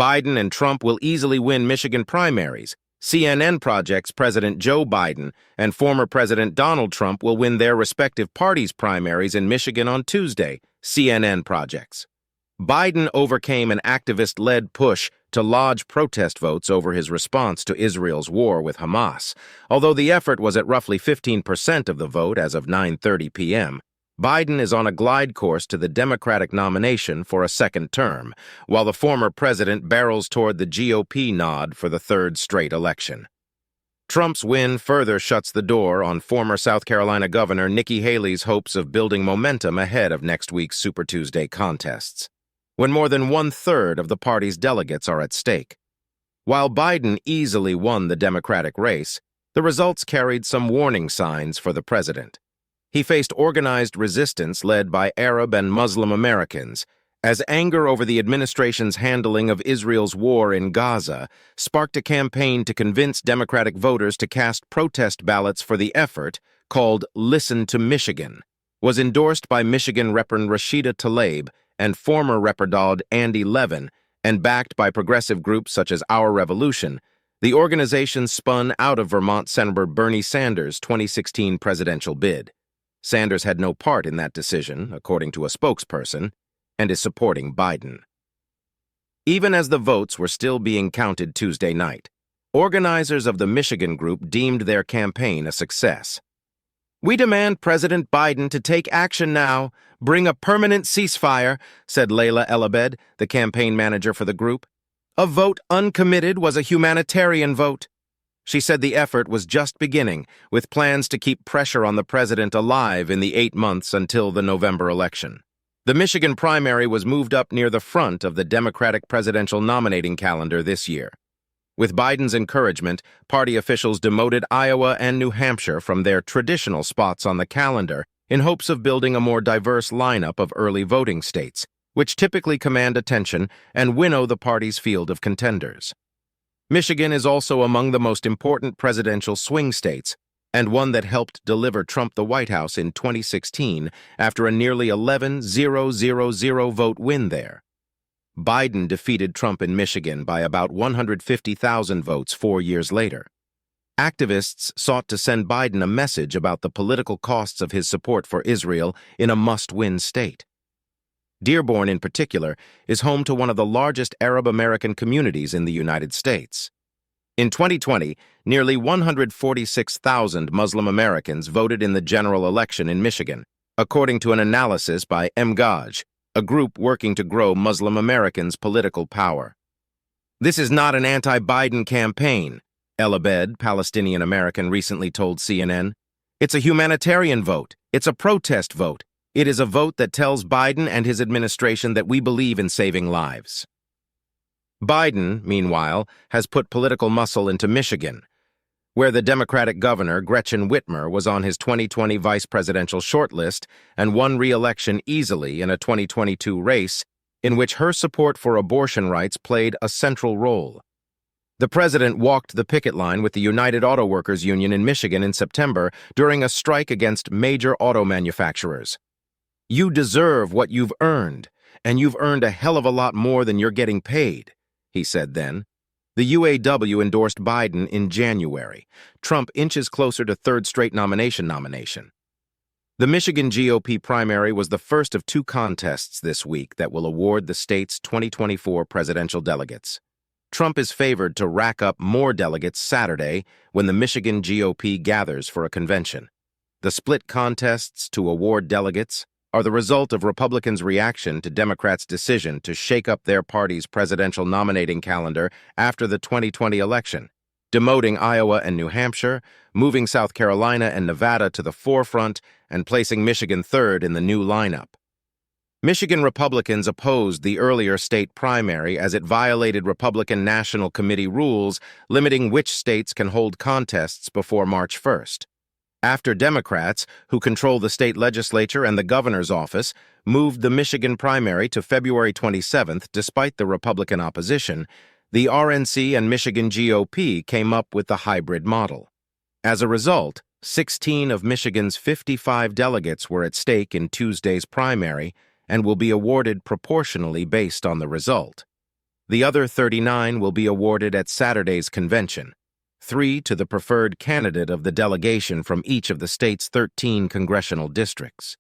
Biden and Trump will easily win Michigan primaries. CNN projects President Joe Biden and former President Donald Trump will win their respective parties' primaries in Michigan on Tuesday, CNN projects. Biden overcame an activist-led push to lodge protest votes over his response to Israel's war with Hamas. Although the effort was at roughly 15% of the vote as of 9:30 p.m., Biden is on a glide course to the Democratic nomination for a second term, while the former president barrels toward the GOP nod for the third straight election. Trump's win further shuts the door on former South Carolina Governor Nikki Haley's hopes of building momentum ahead of next week's Super Tuesday contests, when more than one-third of the party's delegates are at stake. While Biden easily won the Democratic race, the results carried some warning signs for the president. He faced organized resistance led by Arab and Muslim Americans, as anger over the administration's handling of Israel's war in Gaza sparked a campaign to convince Democratic voters to cast protest ballots for the effort, called Listen to Michigan, was endorsed by Michigan Rep. Rashida Tlaib and former Rep. Andy Levin, and backed by progressive groups such as Our Revolution. The organization spun out of Vermont Senator Bernie Sanders' 2016 presidential bid. Sanders had no part in that decision, according to a spokesperson, and is supporting Biden. Even as the votes were still being counted Tuesday night, organizers of the Michigan group deemed their campaign a success. "We demand President Biden to take action now, bring a permanent ceasefire," said Layla Elabed, the campaign manager for the group. "A vote uncommitted was a humanitarian vote." She said the effort was just beginning, with plans to keep pressure on the president alive in the 8 months until the November election. The Michigan primary was moved up near the front of the Democratic presidential nominating calendar this year. With Biden's encouragement, party officials demoted Iowa and New Hampshire from their traditional spots on the calendar in hopes of building a more diverse lineup of early voting states, which typically command attention and winnow the party's field of contenders. Michigan is also among the most important presidential swing states, and one that helped deliver Trump the White House in 2016 after a nearly 11,000 vote win there. Biden defeated Trump in Michigan by about 150,000 votes 4 years later. Activists sought to send Biden a message about the political costs of his support for Israel in a must-win state. Dearborn, in particular, is home to one of the largest Arab American communities in the United States. In 2020, nearly 146,000 Muslim Americans voted in the general election in Michigan, according to an analysis by MGAJ, a group working to grow Muslim Americans' political power. "This is not an anti-Biden campaign," Elabed, Palestinian American, recently told CNN. "It's a humanitarian vote. It's a protest vote. It is a vote that tells Biden and his administration that we believe in saving lives." Biden, meanwhile, has put political muscle into Michigan, where the Democratic governor, Gretchen Whitmer, was on his 2020 vice presidential shortlist and won re-election easily in a 2022 race in which her support for abortion rights played a central role. The president walked the picket line with the United Auto Workers Union in Michigan in September during a strike against major auto manufacturers. "You deserve what you've earned, and you've earned a hell of a lot more than you're getting paid," he said then. The UAW endorsed Biden in January. Trump inches closer to third straight nomination. The Michigan GOP primary was the first of 2 contests this week that will award the state's 2024 presidential delegates. Trump is favored to rack up more delegates Saturday when the Michigan GOP gathers for a convention. The split contests to award delegates are the result of Republicans' reaction to Democrats' decision to shake up their party's presidential nominating calendar after the 2020 election, demoting Iowa and New Hampshire, moving South Carolina and Nevada to the forefront, and placing Michigan third in the new lineup. Michigan Republicans opposed the earlier state primary as it violated Republican National Committee rules limiting which states can hold contests before March 1st. After Democrats, who control the state legislature and the governor's office, moved the Michigan primary to February 27th despite the Republican opposition, the RNC and Michigan GOP came up with the hybrid model. As a result, 16 of Michigan's 55 delegates were at stake in Tuesday's primary and will be awarded proportionally based on the result. The other 39 will be awarded at Saturday's convention, 3 to the preferred candidate of the delegation from each of the state's 13 congressional districts.